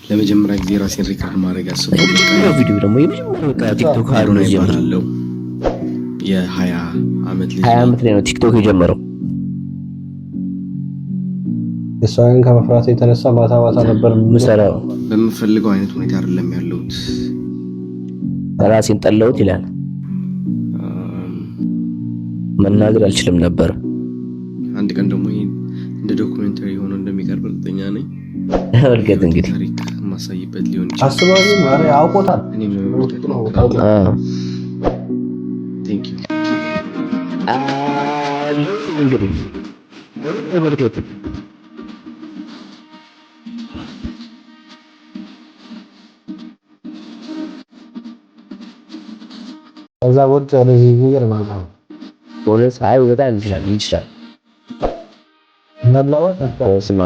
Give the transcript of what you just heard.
ለመጀመሪያ ጊዜ ራሴን ሪከርድ ማድረግ ያሰብኩት ቪዲዮ ደግሞ የመጀመሪያ ቲክቶክ አሮና ይባላል። የ20 ዓመት ልጅ 20 ዓመት ላይ ነው ቲክቶክ የጀመረው። እሷን ከመፍራት የተነሳ ማታ ማታ ነበር ምሰራው። በምፈልገው አይነት ሁኔታ አይደለም ያለሁት። ራሴን ጠላሁት ይላል። መናገር አልችልም ነበር። አንድ ቀን ደግሞ እንደ ዶክመንተሪ ሆኖ እንደሚቀርብ እርግጠኛ ነኝ። እርግጥ እንግዲህ ታሪክ ማሳይበት ሊሆን ይችላል። አስባለሁ ማሪ አውቆታል። እኔም ነው ቴንክ ዩ እንግዲህ እበርከት እዛ ወጥ ለዚህ ነገር ማለት ነው። ወደ ፀሐይ ወጣ ይችላል ነላው ስማ